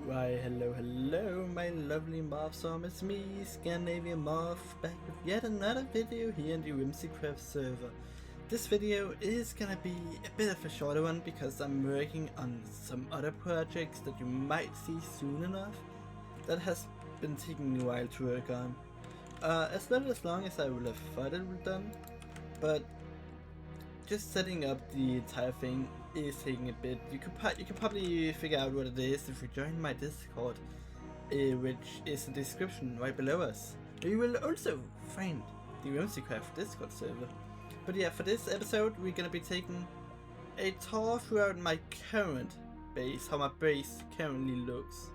Why, hello, my lovely Morphstorm. It's me, Scandinavian Morph, back with yet another video here in the Whimsycraft server. This video is gonna be a bit of a shorter one because I'm working on some other projects that you might see soon enough that has been taking a while to work on. As not as long as I would have thought it would done, but just setting up the entire thing is taking a bit. You could probably figure out what it is if you join my Discord, which is in the description right below us. You will also find the Whimsycraft Discord server. But yeah, for this episode we're gonna be taking a tour throughout my current base, how my base currently looks.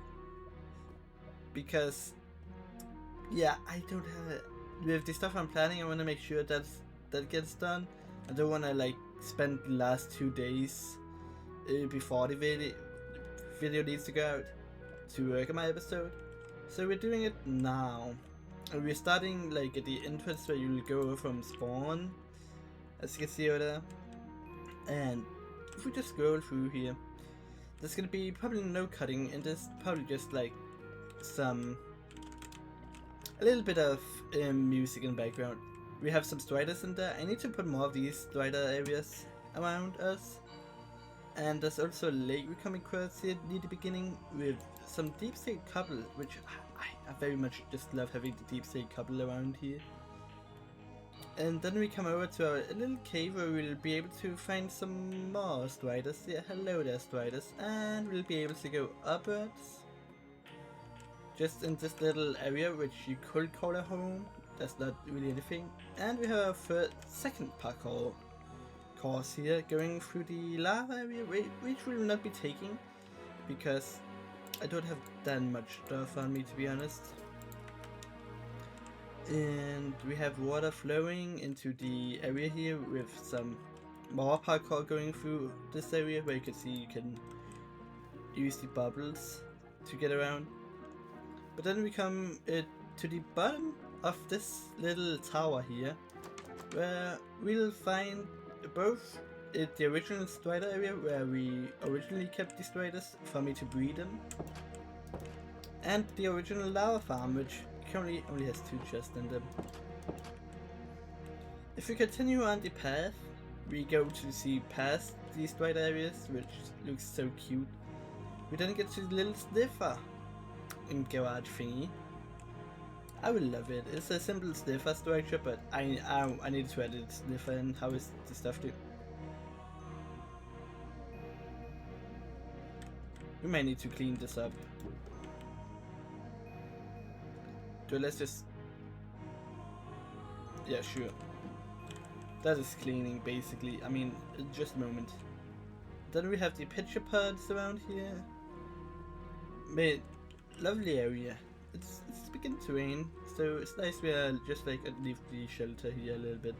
Because yeah, I don't have it. With the stuff I'm planning, I want to make sure that gets done. I don't want to like spend the last 2 days before the video needs to go out to work on my episode. So we're doing it now. And we're starting like at the entrance where you'll go from spawn, as you can see over there. And if we just scroll through here, there's gonna be probably no cutting in this, probably just like a little bit of music in the background. We have some striders in there. I need to put more of these strider areas around us. And there's also a lake we're coming across here near the beginning with some deep sea cobble, which I very much just love having the deep sea cobble around here. And then we come over to a little cave where we'll be able to find some more striders. Yeah, hello there striders. And we'll be able to go upwards. Just in this little area which you could call a home. That's not really anything. And we have a second parkour course here going through the lava area, which we will not be taking because I don't have that much stuff on me, to be honest. And we have water flowing into the area here with some more parkour going through this area where you can see you can use the bubbles to get around. But then we come to the bottom of this little tower here, where we'll find both the original strider area where we originally kept the striders for me to breed them, and the original lava farm, which currently only has 2 chests in them. If we continue on the path, we go to see past these strider areas, which looks so cute. We then get to the little sniffer in garage thingy. I will love it. It's a simple sniffer structure, but I need to add a sniffer in. How is the stuff do? We might need to clean this up. So let's just... yeah, sure. That is cleaning, basically. I mean, just a moment. Then we have the pitcher pods around here. Mate, lovely area. It's beginning to rain, so it's nice we are just like leave the shelter here a little bit.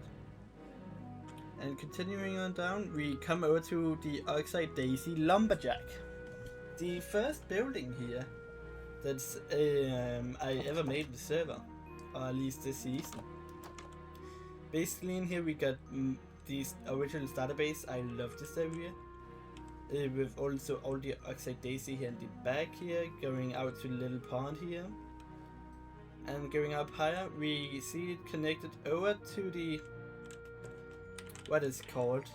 And continuing on down, we come over to the Oxide Daisy Lumberjack. The first building here that's I ever made in the server, or at least this season. Basically in here we got these original starter base. I love this area. With also all the Oxide Daisy here in the back here, going out to the little pond here. And going up higher, we see it connected over to the... what is it called?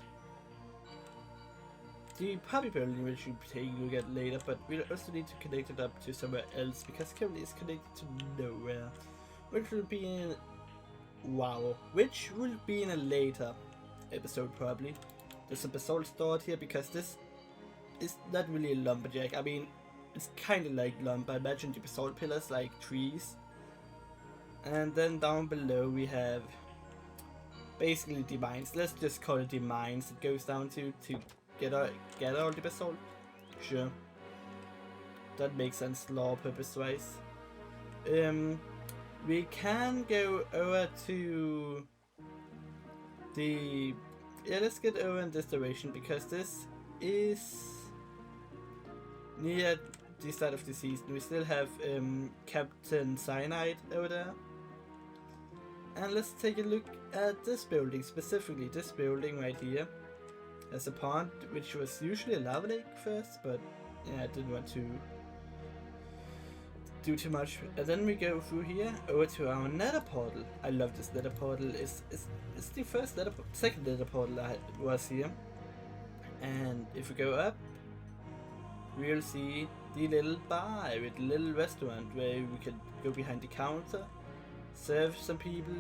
The puppy building, which we'll be taking a look at later, but we'll also need to connect it up to somewhere else, because currently it's connected to nowhere. Which will be in... wow. Which will be in a later episode, probably. There's some basalt stored here, because this is not really a lumberjack. I mean, it's kind of like lumber. Imagine the basalt pillars like trees. And then down below we have basically the mines. Let's just call it the mines it goes down to get all the basalt. Sure. That makes sense law purpose wise. We can go over to the... yeah, let's get over in this direction because this is near the start of the season. We still have Captain Cyanide over there. And let's take a look at this building, specifically this building right here. There's a pond, which was usually a lava lake first, but yeah, I didn't want to do too much. And then we go through here over to our nether portal. I love this nether portal. It's the second nether portal I was here. And if we go up, we'll see the little bar with the little restaurant where we can go behind the counter, serve some people,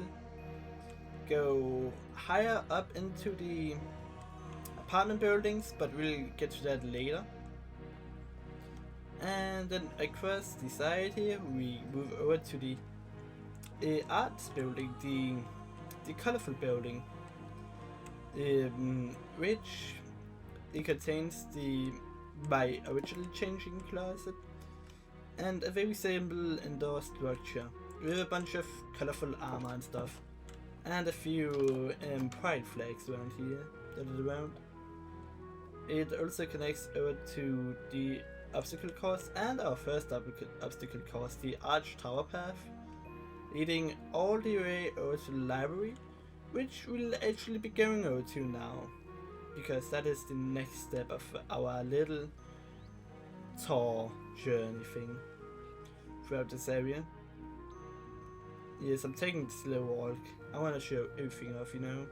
go higher up into the apartment buildings, but we'll get to that later. And then across the side here, we move over to the arts building, the colorful building, which it contains my original changing closet and a very simple indoor structure with a bunch of colorful armor and stuff, and a few pride flags around here dotted around. It also connects over to the obstacle course and our first obstacle course, the Arch Tower Path, leading all the way over to the library, which we'll actually be going over to now, because that is the next step of our little tour journey thing throughout this area. Yes, I'm taking this slow walk. I want to show everything off, you know.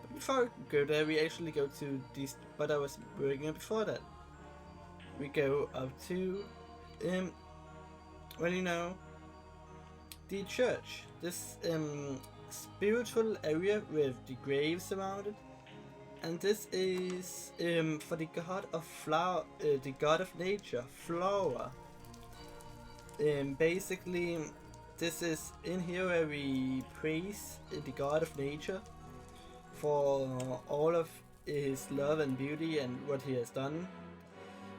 But before we go there, we actually go to the spot I was working on before that. We go up to, well, you know, the church. This spiritual area with the graves around it. And this is for the god of flower, the god of nature, flower. Basically, this is in here where we praise the god of nature for all of his love and beauty and what he has done.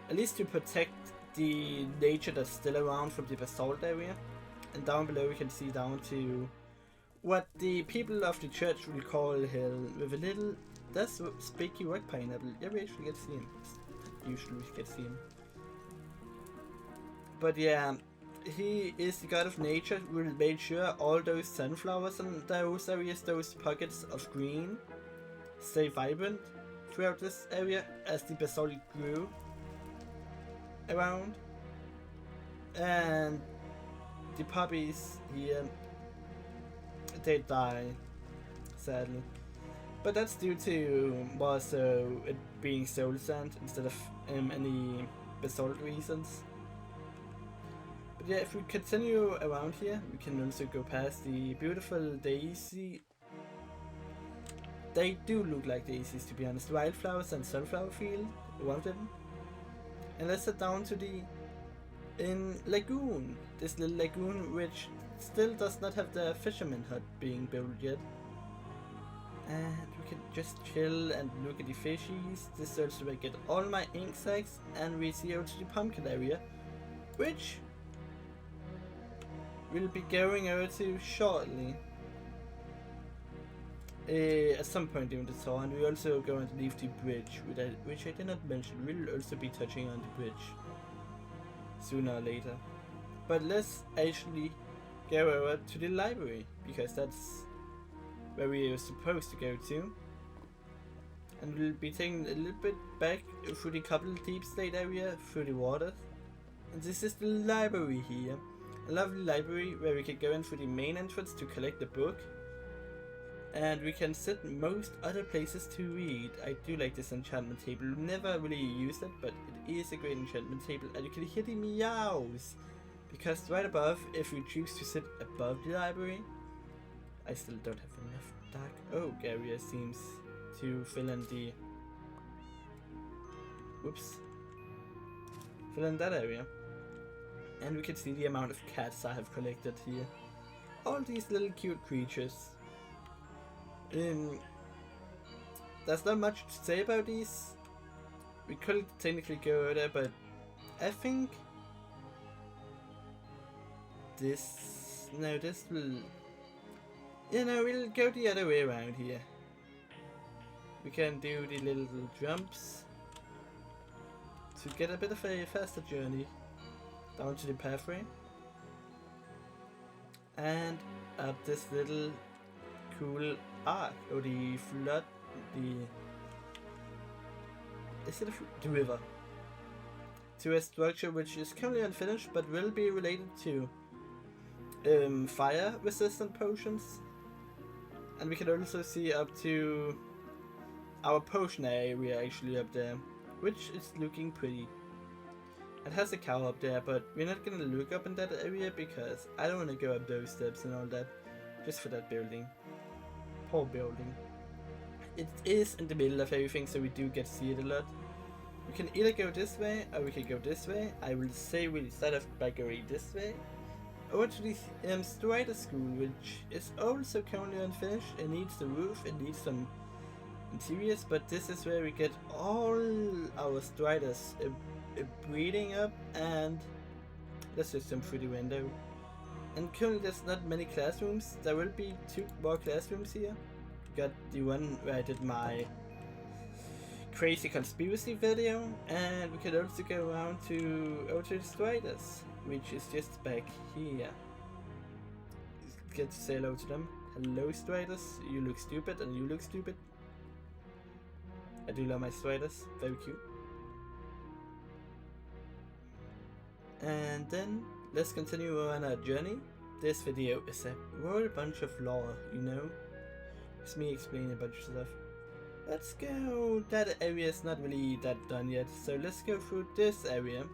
At least to protect the nature that's still around from the basalt area. And down below we can see down to what the people of the church will call hell, with a little, that's spiky rock pineapple. Yeah, we actually get to see him. Usually we get to see him. But yeah, he is the god of nature. We'll make sure all those sunflowers and those areas, those pockets of green, stay vibrant throughout this area as the basalt grew around. And the poppies here, they die, sadly. But that's due to more so it being soul sand instead of any basalt reasons. But yeah, if we continue around here, we can also go past the beautiful daisy. They do look like daisies, to be honest. Wildflowers and sunflower field around them. And let's head down to the lagoon. This little lagoon which still does not have the fisherman hut being built yet. And we can just chill and look at the fishies. This is also where I get all my ink sacs, and we see out to the pumpkin area, which we'll be going over to shortly. At some point during the tour, and we also going to leave the bridge, which I did not mention. We'll also be touching on the bridge sooner or later. But let's actually go over to the library, because that's where we are supposed to go to. And we'll be taking a little bit back through the couple deep slate area, through the waters. And this is the library here. A lovely library where we can go in through the main entrance to collect the book. And we can sit most other places to read. I do like this enchantment table. Never really used it, but it is a great enchantment table. And you can hear the meows, because right above, if we choose to sit above the library, I still don't have enough dark oak area seems to fill in the, whoops, fill in that area. And we can see the amount of cats I have collected here. All these little cute creatures. There's not much to say about these. We could technically go over there, but I think this will, you know, we'll go the other way around here. We can do the little jumps to get a bit of a faster journey down to the pathway and up this little cool arc, or the flood, the river. to a structure which is currently unfinished but will be related to fire resistant potions. And we can also see up to our potion area actually up there, which is looking pretty. It has a cow up there, but we're not gonna look up in that area because I don't want to go up those steps and all that just for that building. Poor building. It is in the middle of everything, so we do get to see it a lot. We can either go this way or we can go this way. I will say we'll start off by going this way. Over to the Strider School, which is also currently unfinished. It needs the roof, it needs some interiors, but this is where we get all our Striders breeding up, and let's just jump through the window. And currently there's not many classrooms. There will be 2 more classrooms here. Got the one where I did my crazy conspiracy video, and we can also go around to over to the Striders, which is just back here. Get to say hello to them. Hello Striders, you look stupid and you look stupid. I do love my Striders, very cute. And then let's continue on our journey. This video is a whole bunch of lore, you know? It's me explaining a bunch of stuff. Let's go. That area is not really that done yet, so let's go through this area.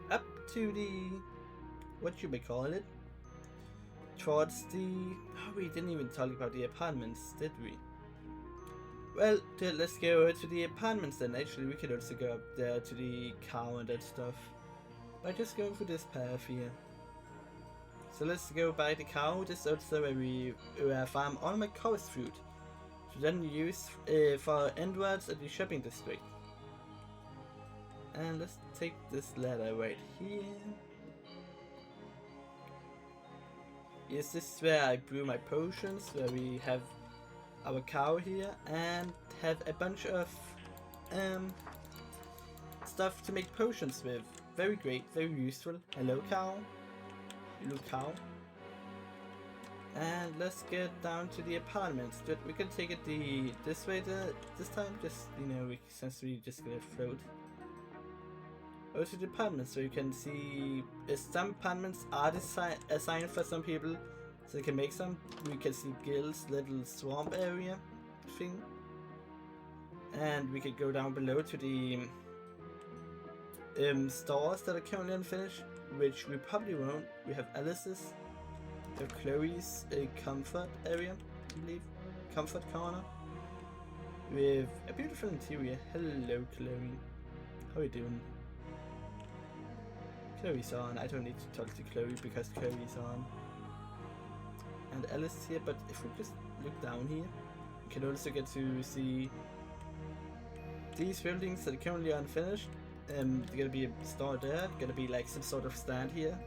Up to the, what should we call it? Towards the, oh, we didn't even talk about the apartments, did we? Well, let's go over to the apartments then. Actually, we could also go up there to the cow and that stuff by just going through this path here. So let's go by the cow. This is also where I farm all my cow's food to then use for endwards at the shopping district. And let's take this ladder right here. Yes, this is where I brew my potions, where we have our cow here and have a bunch of stuff to make potions with. Very great, very useful. Hello cow. You look cow. And let's get down to the apartments. We can take it this way this time, just, you know, since we just gonna float. Go to the apartments, so you can see some apartments are assigned for some people, so you can make some. We can see Gil's little swamp area thing, and we could go down below to the stores that are currently unfinished, which we probably won't. We have Alice's, we have Chloe's comfort area, I believe, comfort corner, with a beautiful interior. Hello Chloe, how are you doing? Chloe's on. I don't need to talk to Chloe because Chloe's on. And Alice is here, but if we just look down here, we can also get to see these buildings that are currently unfinished. There's gonna be a store there, gonna be like some sort of stand here,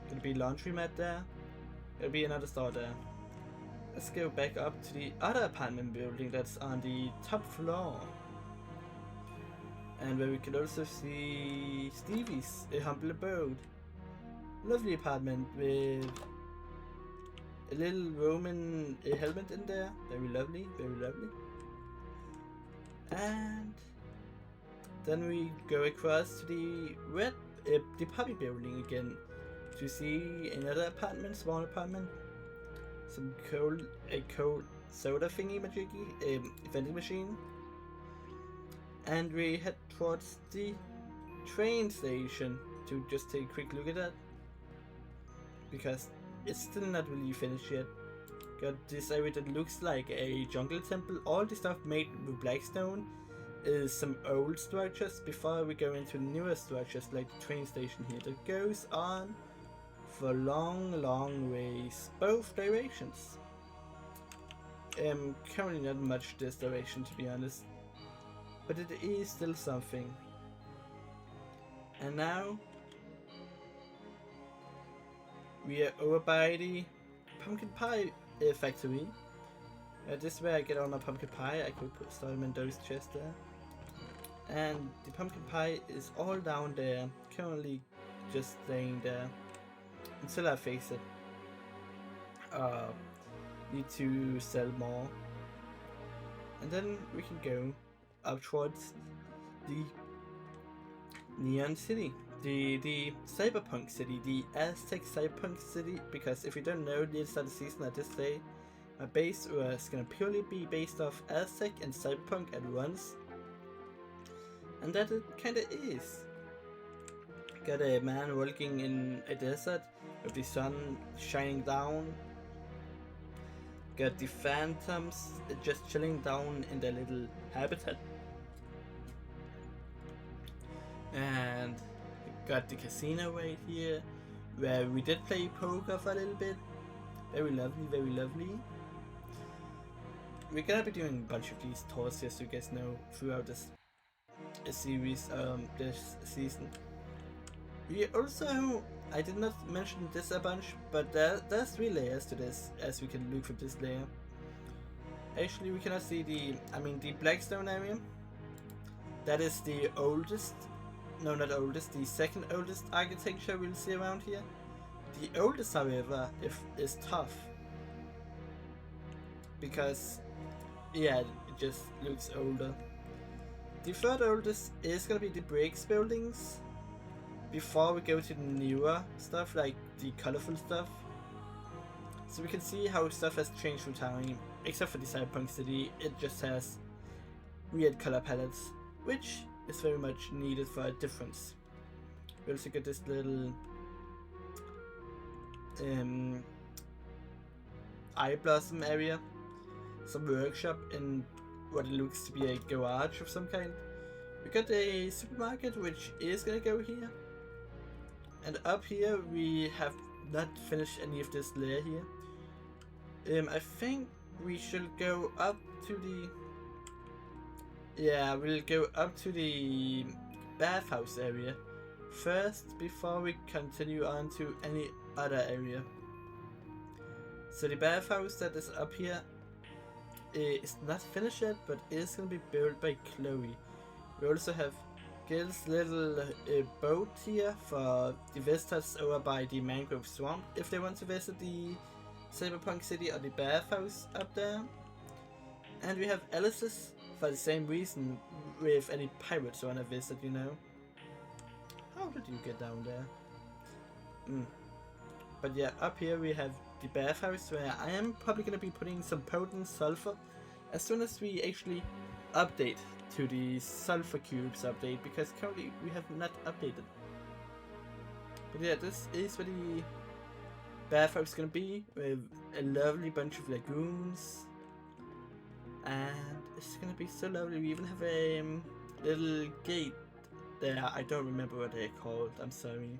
gonna be laundromat there, gonna be another store there. Let's go back up to the other apartment building that's on the top floor. And where we can also see Stevie's humble abode. Lovely apartment with a little Roman helmet in there. Very lovely, very lovely. And then we go across to the puppy building again to see another apartment, small apartment. Some cold soda thingy majiggy, vending machine. And we head towards the train station to just take a quick look at that, because it's still not really finished yet. Got this area that looks like a jungle temple. All the stuff made with blackstone is some old structures before we go into newer structures like the train station here that goes on for long ways, both directions. Currently not much this direction, to be honest, but it is still something. And now we are over by the pumpkin pie factory. This is where I get all my pumpkin pie. I could store them in those chests there. And the pumpkin pie is all down there, currently just staying there until I fix it. Need to sell more. And then we can go up towards the Neon City, the cyberpunk city, the Aztec cyberpunk city. Because if you don't know, the start of the season, I just say my base was gonna purely be based off Aztec and cyberpunk at once, and that it kinda is. Got a man walking in a desert with the sun shining down. Got the phantoms just chilling down in their little habitat. And got the casino right here, where we did play poker for a little bit. Very lovely, very lovely. We're gonna be doing a bunch of these tours here, so you guys know, throughout this series, this season. We also, I did not mention this a bunch, but there's 3 layers to this, as we can look from this layer. Actually, we cannot see the Blackstone area. That is the oldest, no, not oldest, the second oldest architecture we'll see around here. The oldest, however, is tough, because yeah, it just looks older. The third oldest is gonna be the bricks buildings, before we go to the newer stuff, like the colorful stuff. So we can see how stuff has changed through time, except for the cyberpunk city. It just has weird color palettes, which is very much needed for a difference. We also get this little eye blossom area, some workshop in what it looks to be a garage of some kind. We got a supermarket, which is gonna go here. And up here we have not finished any of this layer here. I think we should go up to the... Yeah, we'll go up to the bathhouse area first, before we continue on to any other area. So the bathhouse that is up here is not finished yet, but is going to be built by Chloe. We also have Gil's little boat here for the visitors over by the mangrove swamp, if they want to visit the cyberpunk city or the bathhouse up there. And we have Alice's for the same reason, with any pirates want to visit, you know. How did you get down there? But yeah, up here we have the bathhouse, where I am probably going to be putting some potent sulfur as soon as we actually update to the sulfur cubes update, because currently we have not updated. But yeah, this is where the bathhouse is gonna be, with a lovely bunch of lagoons, and it's gonna be so lovely. We even have a little gate there. I don't remember what they're called, I'm sorry.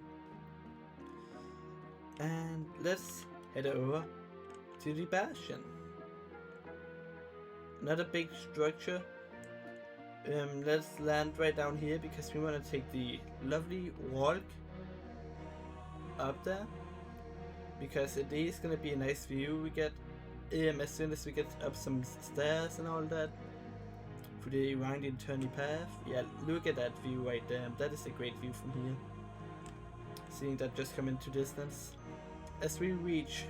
And let's head over to the Bastion. Another big structure. Let's land right down here, because we want to take the lovely walk up there, because it is going to be a nice view we get as soon as we get up some stairs and all that through the windy and turny path. Yeah, look at that view right there. That is a great view from here, seeing that just come into distance. As we reach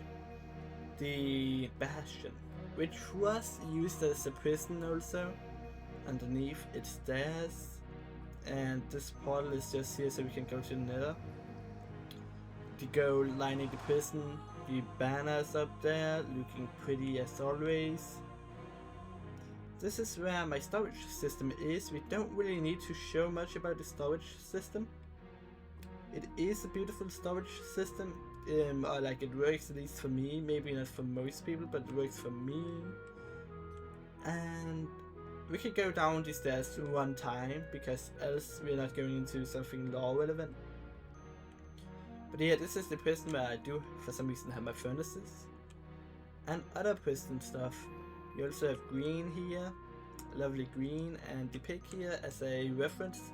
the Bastion, which was used as a prison also. Underneath its stairs, and this portal is just here so we can go to the Nether. The gold lining the prison, the banners up there looking pretty as always. This is where my storage system is. We don't really need to show much about the storage system. It is a beautiful storage system, or like it works, at least for me. Maybe not for most people, but it works for me. And we could go down these stairs one time, because else we're not going into something law relevant. But yeah, this is the prison where I do for some reason have my furnaces and other prison stuff. We also have green here, lovely green, and the pig here as a reference.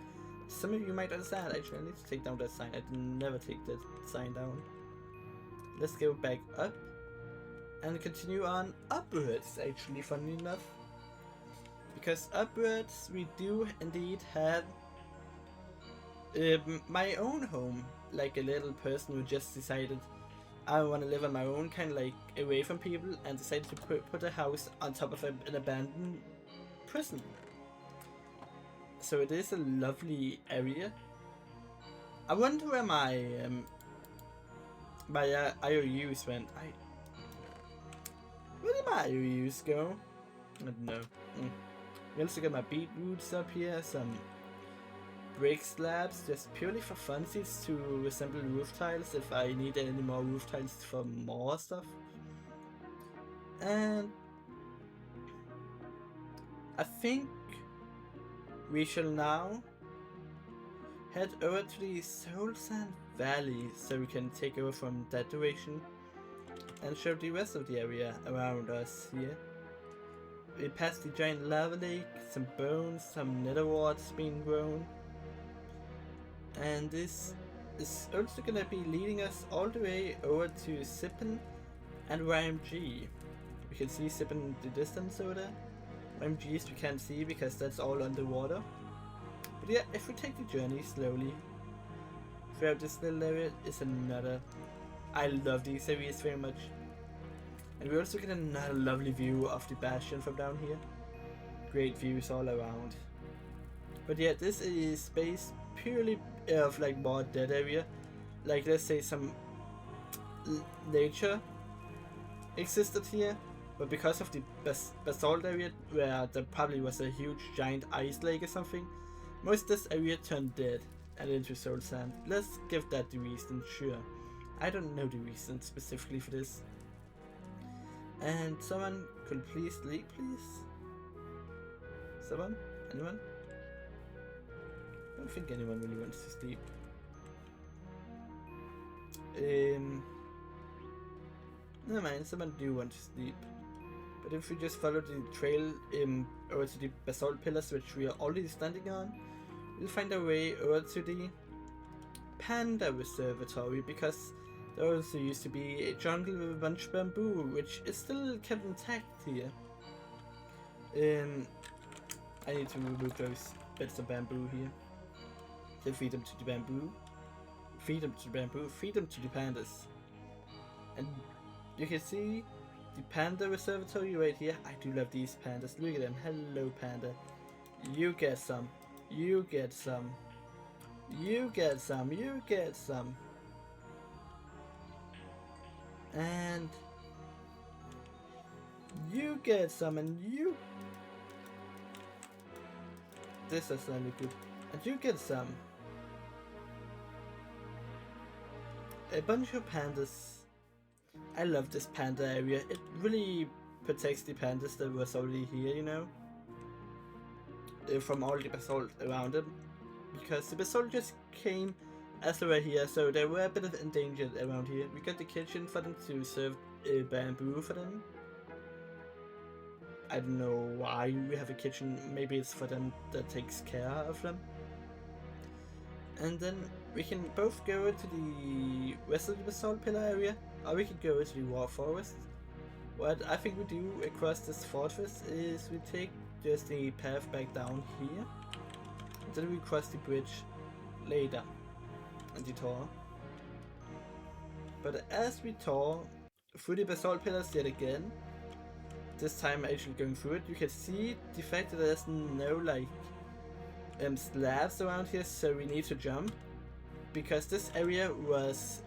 Some of you might understand. Actually, I need to take down that sign. I did never take that sign down. Let's go back up and continue on upwards, actually, funny enough. Because upwards we do indeed have my own home, like a little person who just decided I want to live on my own, kind of like away from people, and decided to put a house on top of an abandoned prison. So it is a lovely area. I wonder where my IOUs went. Where did my IOUs go? I don't know. We also got my beetroots up here, some brick slabs, just purely for funsies to resemble roof tiles if I need any more roof tiles for more stuff. And I think we shall now head over to the Soul Sand Valley so we can take over from that direction and show the rest of the area around us here. We passed the giant lava lake, some bones, some nether warts being grown. And this is also gonna be leading us all the way over to Sippen and YMG. We can see Sippen in the distance over there. YMGs we can't see because that's all underwater. But yeah, if we take the journey slowly throughout this little area is another. I love these areas very much. And we also get another lovely view of the bastion from down here. Great views all around. But yeah, this is space purely of like more dead area. Like let's say some nature existed here, but because of the basalt area where there probably was a huge giant ice lake or something, most of this area turned dead and into soul sand. Let's give that the reason, sure. I don't know the reason specifically for this. And someone could please sleep, please? Someone? Anyone? I don't think anyone really wants to sleep. Never mind, someone do want to sleep. But if we just follow the trail over to the basalt pillars which we are already standing on, we'll find our way over to the Panda Reservatory, because there also used to be a jungle with a bunch of bamboo, which is still kept intact here. I need to remove those bits of bamboo here. Then feed them to the bamboo. Feed them to the bamboo. Feed them to the pandas. And you can see the Panda Reservatory right here. I do love these pandas. Look at them. Hello, panda. You get some. You get some. You get some. You get some. And you get some, and you. This is really good. And you get some. A bunch of pandas. I love this panda area. It really protects the pandas that was already here, you know, from all the basalt around them, because the basalt just came as they were here, so they were a bit of endangered around here. We got the kitchen for them to serve bamboo for them. I don't know why we have a kitchen. Maybe it's for them that takes care of them. And then we can both go to the rest of the basalt pillar area, or we could go to the war forest. What I think we do across this fortress is we take just the path back down here, and then we cross the bridge later and the tour. But as we tour through the basalt pillars yet again, this time actually going through it, you can see the fact that there's no like slabs around here, so we need to jump, because this area was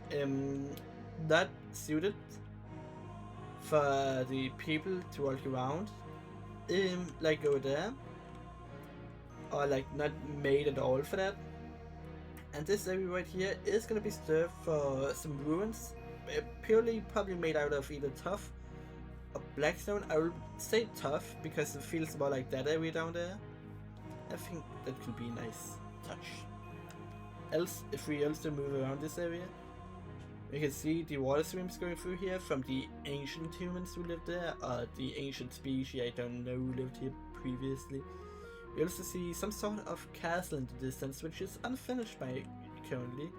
not suited for the people to walk around, like over there, or like not made at all for that. And this area right here is gonna be served for some ruins, purely probably made out of either tough or blackstone. I would say tough because it feels more like that area down there. I think that could be a nice touch. Else, if we also move around this area, we can see the water streams going through here from the ancient humans who lived there, or the ancient species I don't know who lived here previously. We also see some sort of castle in the distance, which is unfinished by currently,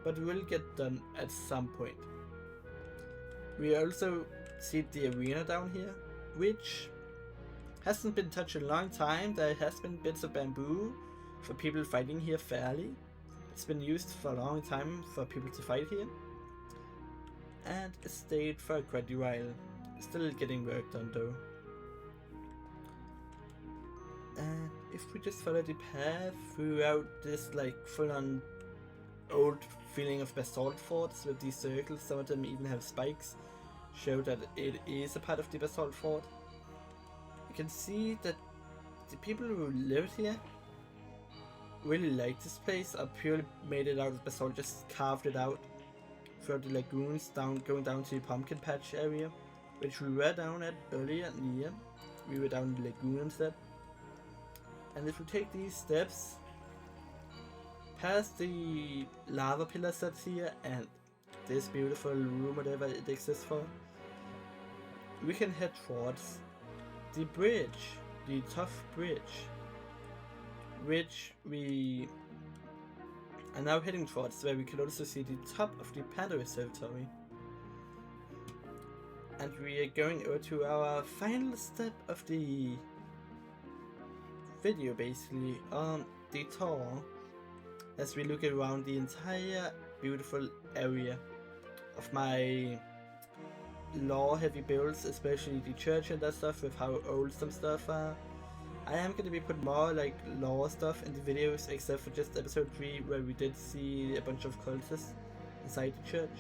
but will get done at some point. We also see the arena down here, which hasn't been touched in a long time. There has been bits of bamboo for people fighting here fairly. It's been used for a long time for people to fight here, and it stayed for quite a while. Still getting work done though. And if we just follow the path throughout this like full-on old feeling of basalt forts with these circles, some of them even have spikes, show that it is a part of the basalt fort. You can see that the people who lived here really liked this place, or purely made it out of basalt, just carved it out throughout the lagoons, going down to the pumpkin patch area, which we were down at earlier in the year. We were down in the lagoon instead. And if we take these steps past the lava pillars that's here and this beautiful room, whatever it exists for, we can head towards the bridge, the tough bridge, which we are now heading towards, where we can also see the top of the Panda Observatory. And we are going over to our final step of the video, basically, on the tour, as we look around the entire beautiful area of my lore heavy builds, especially the church and that stuff, with how old some stuff are. I am going to be putting more like lore stuff in the videos, except for just episode 3, where we did see a bunch of cultists inside the church.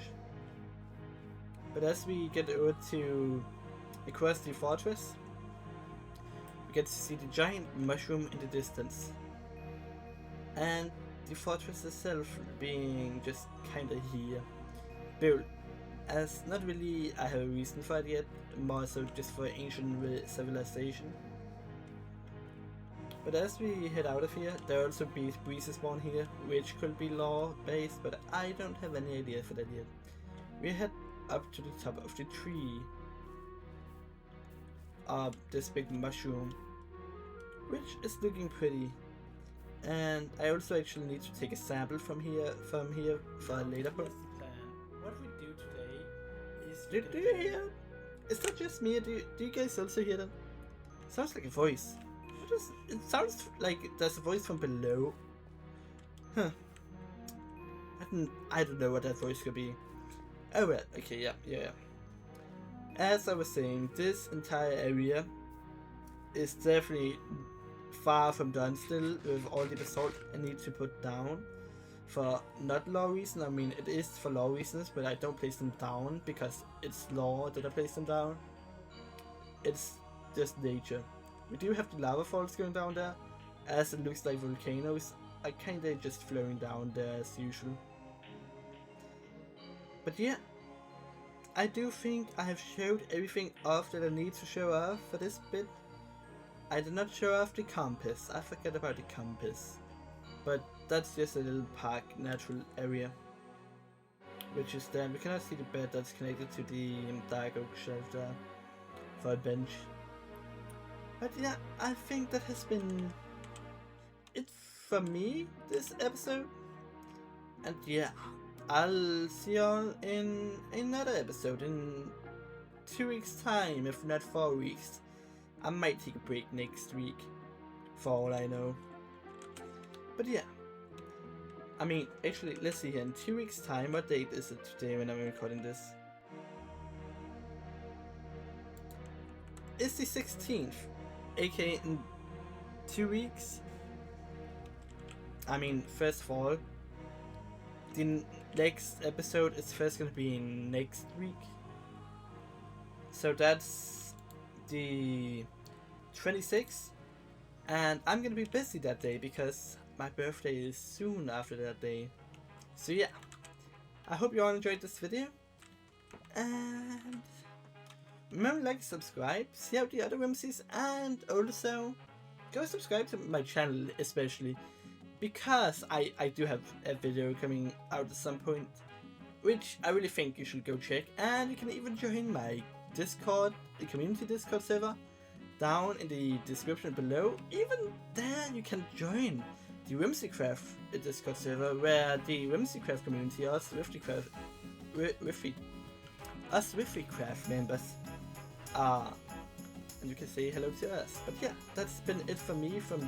But as we get over to across the fortress, we get to see the giant mushroom in the distance, and the fortress itself being just kinda here, built as not really I have a reason for it yet, more so just for ancient civilization. But as we head out of here, there are also breezes spawn here, which could be lore based, but I don't have any idea for that yet. We head up to the top of the tree of this big mushroom, which is looking pretty. And I also actually need to take a sample from here for a later point. What we do today is... Do you hear? Is that just me? Do you guys also hear that? Sounds like a voice. It sounds like there's a voice from below. Huh. I don't know what that voice could be. Oh well, okay, yeah. As I was saying, this entire area is definitely far from done still with all the basalt I need to put down. For not lore reasons, I mean it is for lore reasons, but I don't place them down because it's lore that I place them down. It's just nature. We do have the lava falls going down there, as it looks like volcanoes are kinda just flowing down there as usual. But yeah, I do think I have showed everything off that I need to show off for this bit. I did not show off the compass, I forgot about the compass. But that's just a little park natural area, which is there. We cannot see the bed that's connected to the dark oak shelf there for a bench. But yeah, I think that has been it for me this episode. And yeah, I'll see y'all in another episode in 2 weeks time, if not 4 weeks. I might take a break next week, for all I know. But yeah, I mean, actually, let's see here, in 2 weeks time, what date is it today when I'm recording this? It's the 16th, aka in 2 weeks. I mean, first of all, the next episode is first gonna be next week. So that's the 26th. And I'm gonna be busy that day because my birthday is soon after that day. So yeah, I hope you all enjoyed this video. And remember to like, subscribe, see out the other Whimsies, and also go subscribe to my channel, especially because I do have a video coming out at some point, which I really think you should go check. And you can even join my Discord, the community Discord server, down in the description below. Even there you can join the Whimsycraft Discord server, where the Whimsycraft community, us Whimsycraft members are, and you can say hello to us. But yeah, that's been it for me for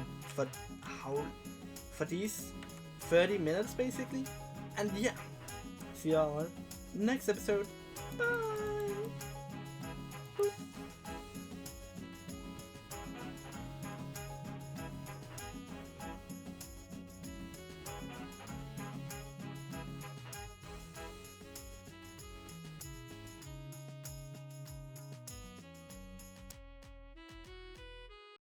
these 30 minutes basically. And yeah, see y'all next episode. Bye.